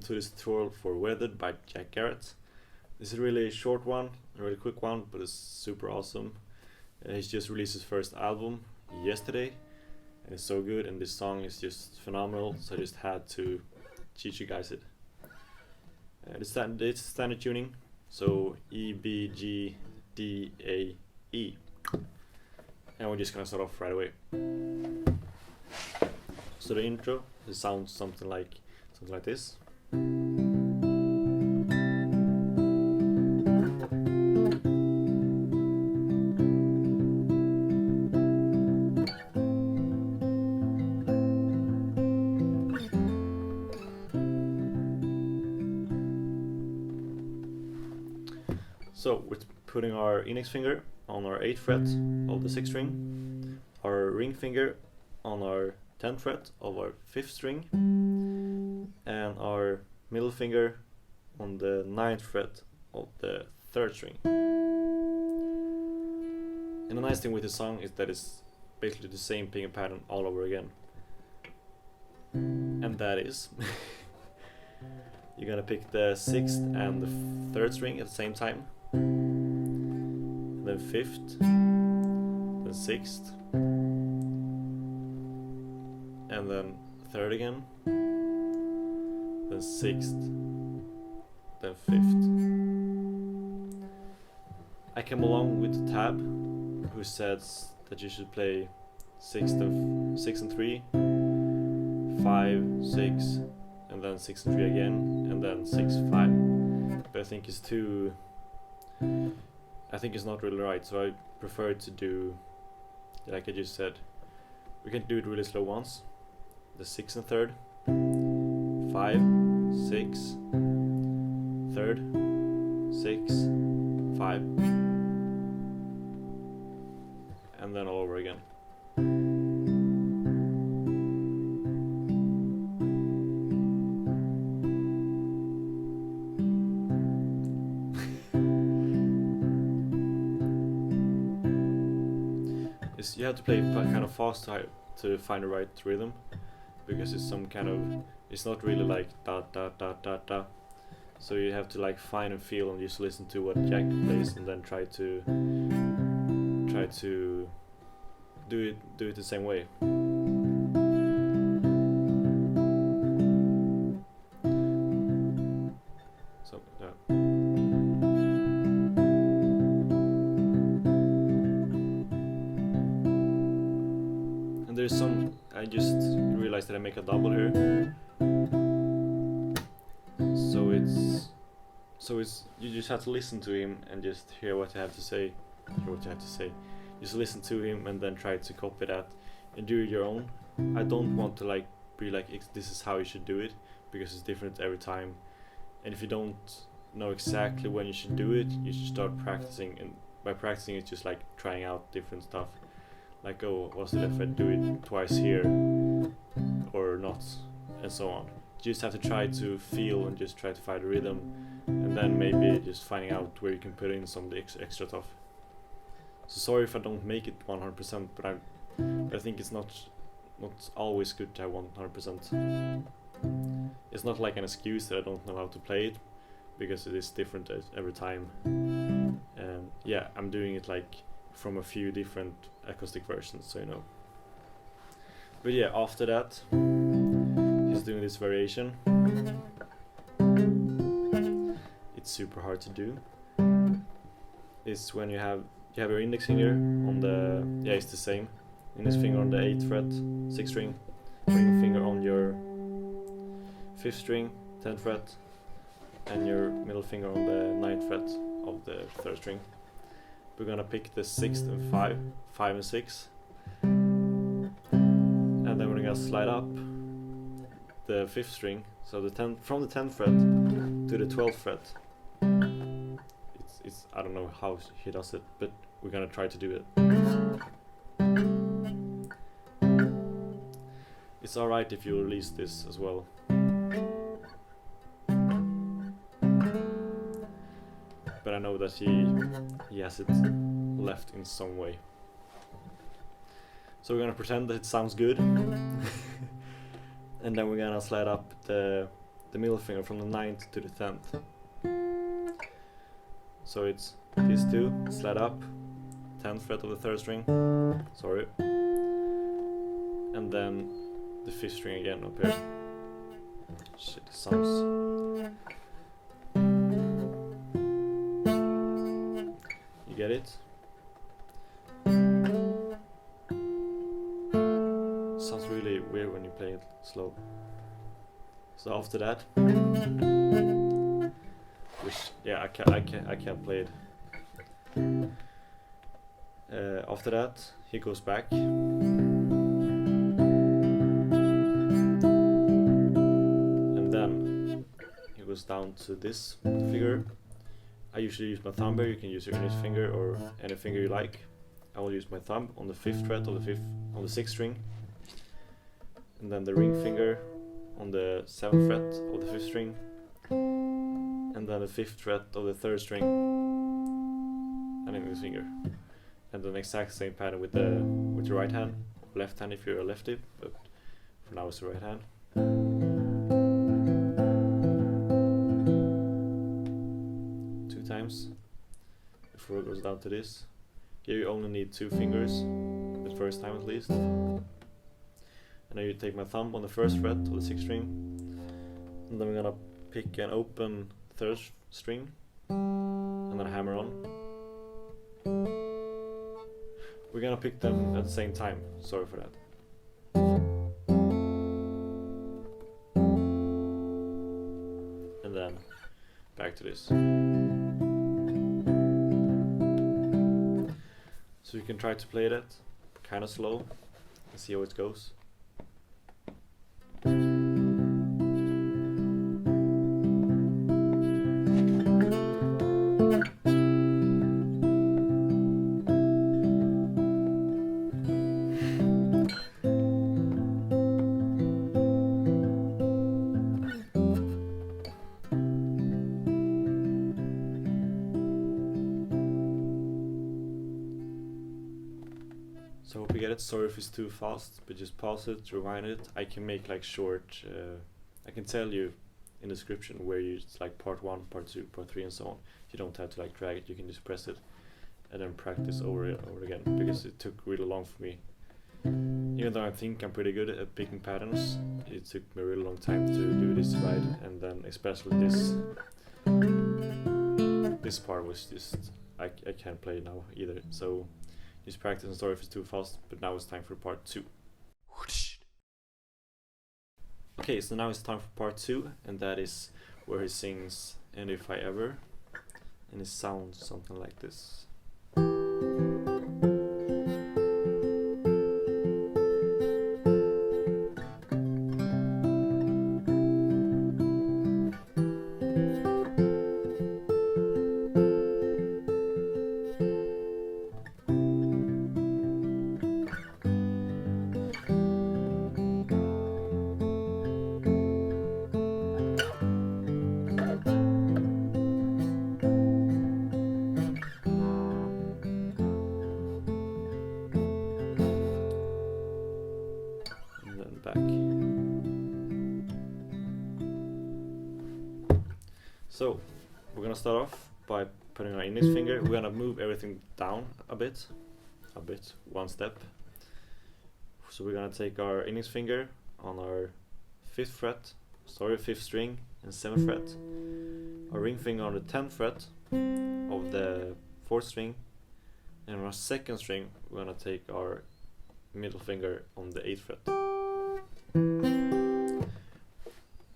welcome to this tutorial for Weathered by Jack Garratt. This is a really short one, a really quick one, but it's super awesome. He's just released his first album yesterday, and it's so good, and this song is just phenomenal, so I just had to teach you guys it. It's standard tuning, so E, B, G, D, A, E. And we're just gonna start off right away. So the intro, it sounds something like this. So we're putting our index finger on our 8th fret of the 6th string, our ring finger on our 10th fret of our 5th string, and our middle finger on the 9th fret of the 3rd string. And the nice thing with the song is that it's basically the same picking pattern all over again. And that is you're gonna pick the 6th and the 3rd string at the same time, and then 5th, then 6th, and then 3rd again, then 6th, then 5th. I came along with the tab who says that you should play 6 and 3, 5, 6, and then 6 and 3 again, and then 6, 5. But I think it's not really right, so I prefer to do, like I just said, we can do it really slow once. The 6 and 3rd, 5, 6, 3rd, 6, 5, and then all over again. You have to play kind of fast to find the right rhythm, because it's some kind of, it's not really like da da da da da. So you have to like find and feel and just listen to what Jack plays, and then try to do it the same way. So yeah. And there's some, I just realized that I make a double here. So it's you just have to listen to him and just hear what you have to say. Just listen to him and then try to copy that and do it your own. I don't want to like be like this is how you should do it, because it's different every time. And if you don't know exactly when you should do it, you should start practicing. And by practicing, it's just like trying out different stuff. Like, oh, what's it if I do it twice here or not, and so on. You just have to try to feel and just try to find a rhythm, and then maybe just finding out where you can put in some of the extra stuff. So sorry if I don't make it 100%, but I think it's not always good to have 100%. It's not like an excuse that I don't know how to play it, because it is different every time. And yeah, I'm doing it like from a few different acoustic versions, so you know. But yeah, after that, he's doing this variation. It's super hard to do. It's when you have your index finger on the, yeah, it's the same. Index finger on the 8th fret, 6th string, ring finger on your 5th string, 10th fret, and your middle finger on the 9th fret of the 3rd string. We're gonna pick the 6th and 5 and 6, and then we're gonna slide up the 5th string, so the 10th, from the 10th fret to the 12th fret. It's I don't know how he does it, but we're gonna try to do it. It's alright if you release this as well. But I know that he has it left in some way. So we're gonna pretend that it sounds good. And then we're gonna slide up the the middle finger from the 9th to the 10th. So it's these two, slide up, 10th fret of the 3rd string, sorry, and then the 5th string again up here. Shit, it sounds... You get it? Sounds really weird when you play it slow. So after that, which yeah, I can't play it. After that, he goes back, and then he goes down to this figure. I usually use my thumb here. You can use your index finger or any finger you like. I will use my thumb on the 5th fret of the 6th string, and then the ring finger on the 7th fret of the 5th string, and then the 5th fret of the 3rd string, and index finger. And then exact same pattern with your right hand, left hand if you're a lefty, but for now it's the right hand. 2 times before it goes down to this. Here you only need 2 fingers, the first time at least. And then you take my thumb on the 1st fret of the 6th string, and then we're gonna pick an open 3rd string, and then hammer on. We're gonna pick them at the same time, sorry for that. And then back to this. So you can try to play that kind of slow and see how it goes. So I hope you get it. Sorry if it's too fast, but just pause it, rewind it. I can make like short, I can tell you in the description where it's like part 1, part 2, part 3 and so on. You don't have to like drag it, you can just press it and then practice over again, because it took really long for me. Even though I think I'm pretty good at picking patterns, it took me a really long time to do this right, and then especially this part was just, I can't play now either, so just practice and sorry if it's too fast, but now it's time for part 2. Okay, so now it's time for part 2, and that is where he sings And If I Ever, and it sounds something like this. Back. So we're gonna start off by putting our index finger. We're gonna move everything down a bit, one step. So we're gonna take our index finger on our 5th string and 7th fret, our ring finger on the 10th fret of the 4th string, and on our 2nd string we're gonna take our middle finger on the 8th fret.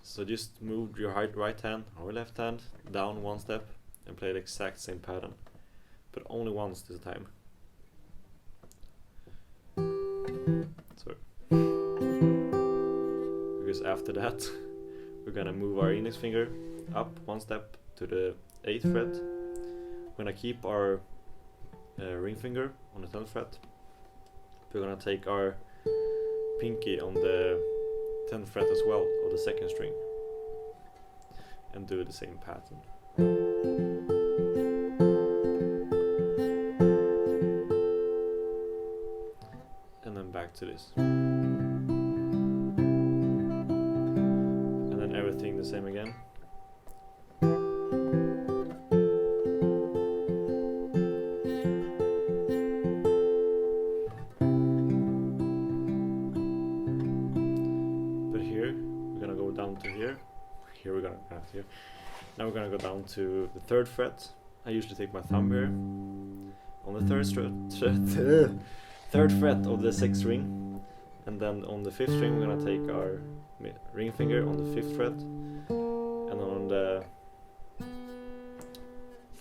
So just move your right hand or left hand down one step and play the exact same pattern, but only once this time. Sorry. Because after that we're gonna move our index finger up one step to the 8th fret. We're gonna keep our ring finger on the 10th fret. We're gonna take our pinky on the 10th fret as well, of the 2nd string, and do the same pattern. And then back to this. And then everything the the same again. But here we're gonna go down to here. Here we're gonna have here. Now we're gonna go down to the 3rd fret. I usually take my thumb here on the 3rd fret of the 6th string, and then on the 5th string we're gonna take our ring finger on the 5th fret, and on the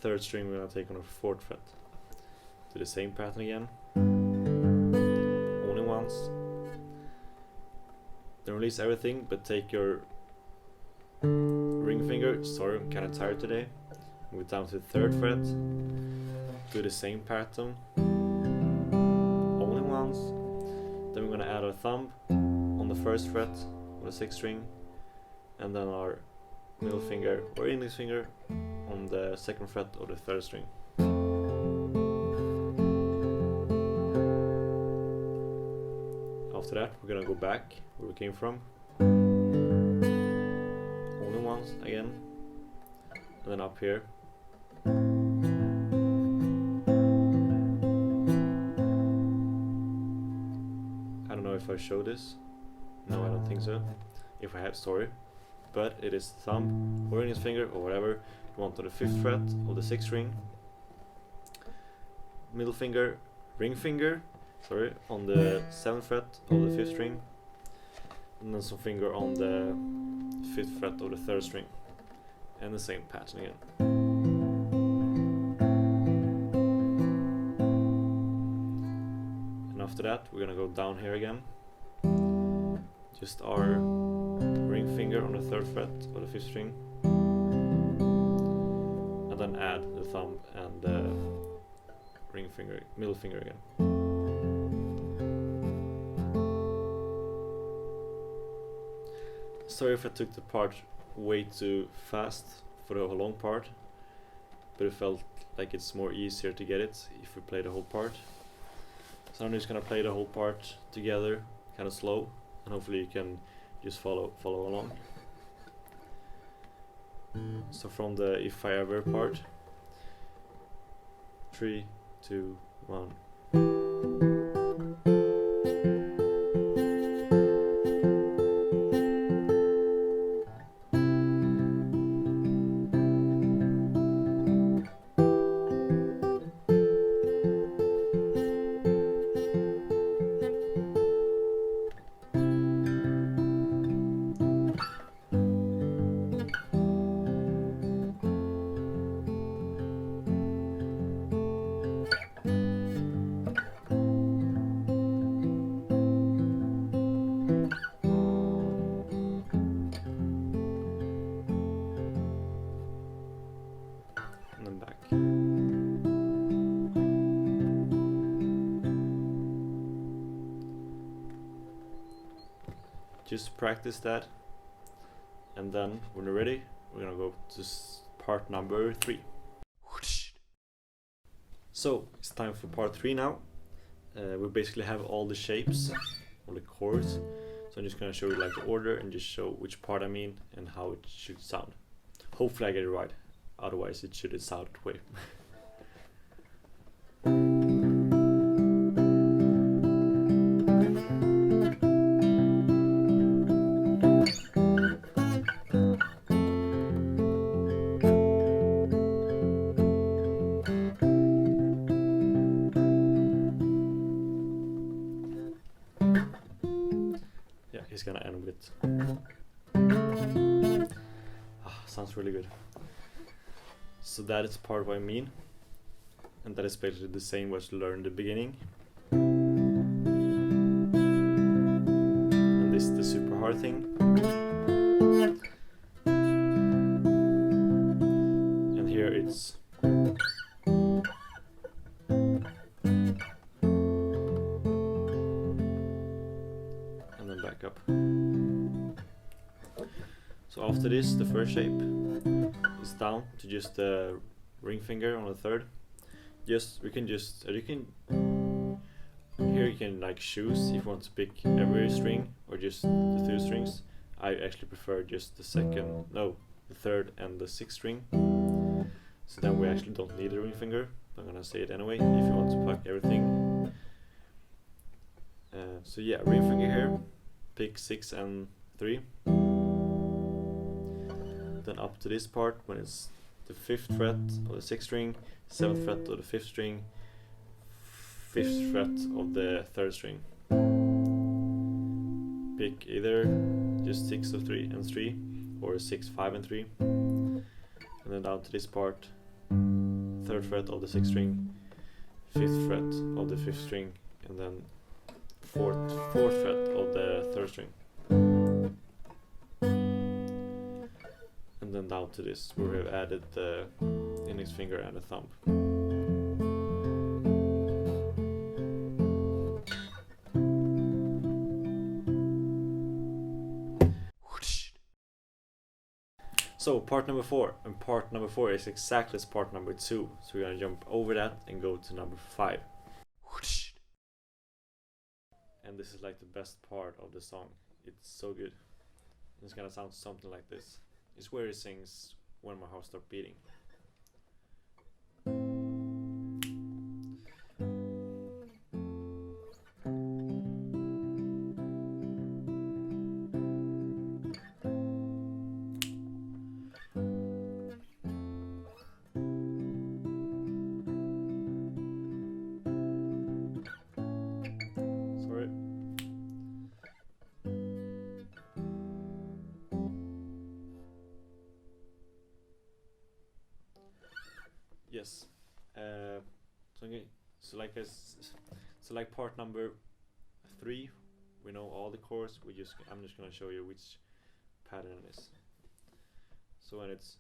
3rd string we're gonna take on the 4th fret. Do the same pattern again, only once. Don't release everything, but take your ring finger. Sorry, I'm kinda tired today. Move down to the 3rd fret. Do the same pattern, only once. Then we're gonna add our thumb on the 1st fret of the 6th string, and then our middle finger or index finger on the 2nd fret of the 3rd string. After that, we're gonna go back where we came from, only once again, and then up here. I don't know if I show this. No, I don't think so. If I have, sorry. But it is thumb or index finger or whatever you want on the 5th fret of the 6th string. Middle finger, ring finger, sorry, on the 7th fret of the 5th string. And then some finger on the 5th fret of the 3rd string. And the same pattern again. And after that we're gonna go down here again. Just our ring finger on the 3rd fret of the 5th string. And then add the thumb and the ring finger, middle finger again. Sorry if I took the part way too fast for the long part, but it felt like it's more easier to get it if we play the whole part. So I'm just gonna play the whole part together, kind of slow, and hopefully you can just follow along. So from the If I Ever part, 3, 2, 1. And then back. Just practice that, and then when you're ready, we're gonna go to part number 3. So it's time for part 3 now. We basically have all the shapes, all the chords. So I'm just gonna show you like the order and just show which part I mean and how it should sound. Hopefully I get it right. Otherwise it shouldn't sound that way. Yeah, he's gonna end with sounds really good. So that is part of what I mean, and that is basically the same what you learned in the beginning. And this is the super hard thing. And here it's and then back up. So after this, the first shape is down to just the ring finger on the 3rd. Just here you can like choose if you want to pick every string or just the 2 strings. I actually prefer just the third and the sixth string. So then we actually don't need a ring finger. I'm gonna say it anyway if you want to pluck everything. So yeah, ring finger here, pick 6 and 3. Then up to this part when it's the 5th fret of the 6th string, 7th fret of the 5th string, 5th fret of the 3rd string. Pick either just 6 of 3 and 3 or 6, 5 and 3. And then down to this part, 3rd fret of the 6th string, 5th fret of the 5th string, and then 4th fret of the 3rd string. And then down to this where we have added the index finger and the thumb. So part number 4, and part number 4 is exactly as part number 2, so we're gonna jump over that and go to number 5. And this is like the best part of the song. It's so good. It's gonna sound something like this. It's where he sings "When My Heart Stopped Beating." Sorry. Yes. So like part number 3, we know all the chords. I'm just gonna show you which pattern it is. So when it's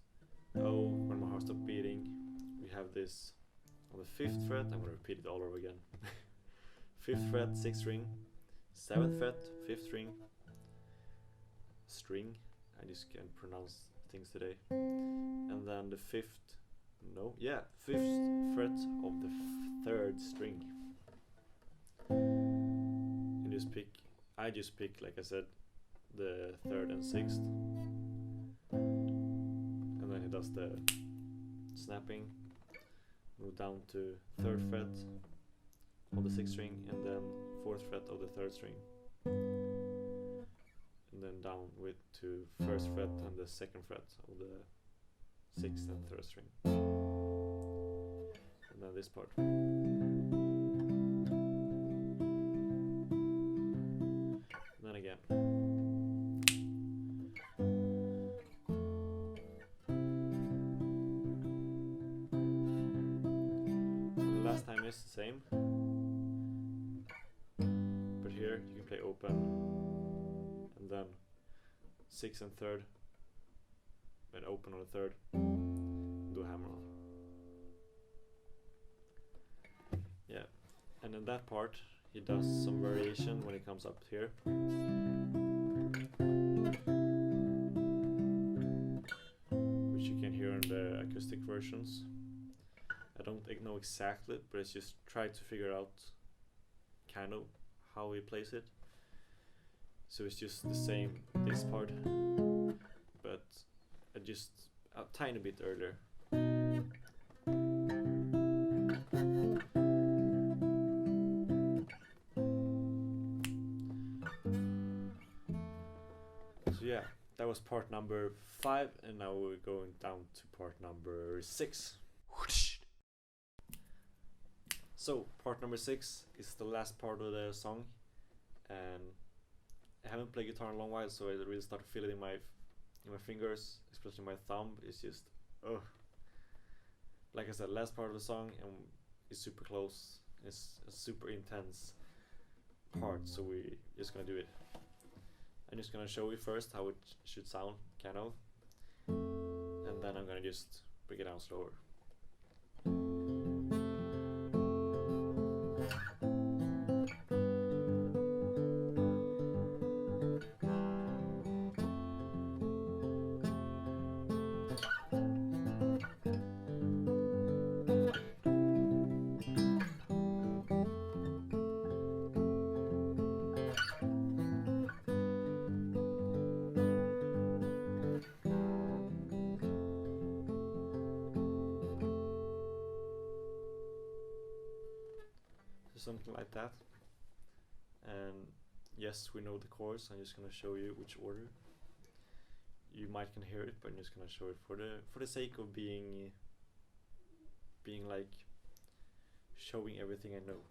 "Oh, when my heart stopped beating," we have this on the 5th fret. I'm gonna repeat it all over again. 5th fret, 6th string, 7th fret, 5th string. I just can't pronounce things today. And then the 5th fret of the 3rd string. I just pick, like I said, the 3rd and 6th. And then he does the snapping. Move down to 3rd fret of the 6th string, and then 4th fret of the 3rd string. And then down to 1st fret and the 2nd fret of the 6th and 3rd string. And then this part. And then again. And the last time is the same. But here you can play open and then 6th and 3rd, then open on the 3rd, do a hammer on. Yeah, and in that part he does some variation when it comes up here. Which you can hear in the acoustic versions. I don't know exactly, but it's just try to figure out kind of how he plays it. So it's just the same, this part, but just a tiny bit earlier. So yeah, that was part number 5, and now we're going down to part number 6. So part number 6 is the last part of the song, and I haven't played guitar in a long while, so I really start to feel it in my fingers, especially my thumb. It's just, like I said, last part of the song, and it's super close. It's a super intense part, so we're just gonna do it. I'm just gonna show you first how it should sound, kind of, and then I'm gonna just bring it down slower. something like that. And yes, we know the chords. I'm just gonna show you which order. You might can hear it, but I'm just gonna show it for the sake of being like showing everything I know.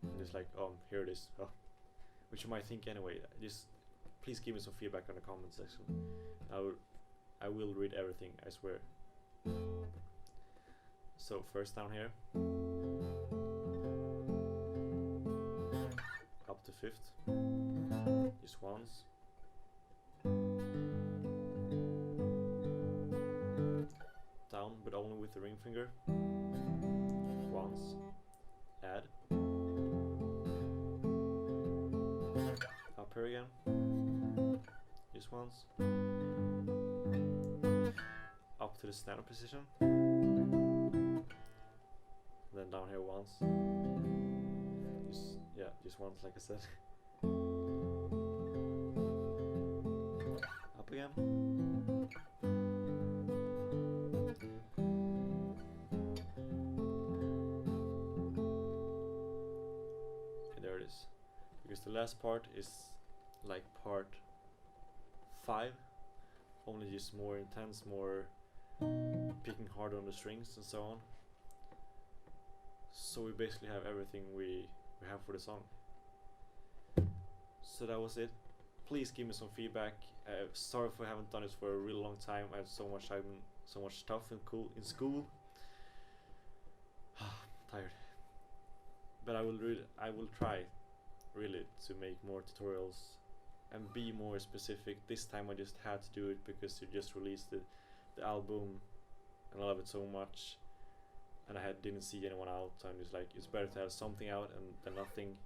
And just like, oh, here it is. Oh, which you might think anyway. Just please give me some feedback on the comment section. I will read everything, I swear. So first down here, up to 5th, just once. Down, but only with the ring finger. Once. Add. Up here again. Just once. Up to the standard position. Then down here once. Just once, like I said. Up again. And there it is. Because the last part is like part 5, only just more intense, more picking hard on the strings and so on. So we basically have everything we have for the song. So that was it. Please give me some feedback. Sorry if I haven't done this for a really long time. I have so much time, so much stuff in school. Tired. But I will try really to make more tutorials and be more specific. This time I just had to do it because you just released the album and I love it so much, and I didn't see anyone out, so I'm just like, it's better to have something out than nothing.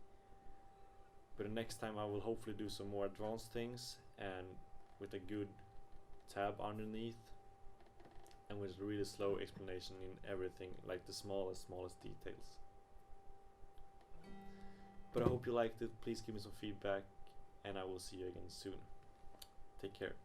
But the next time I will hopefully do some more advanced things and with a good tab underneath and with really slow explanation in everything, like the smallest details. But I hope you liked it. Please give me some feedback and I will see you again soon. Take care.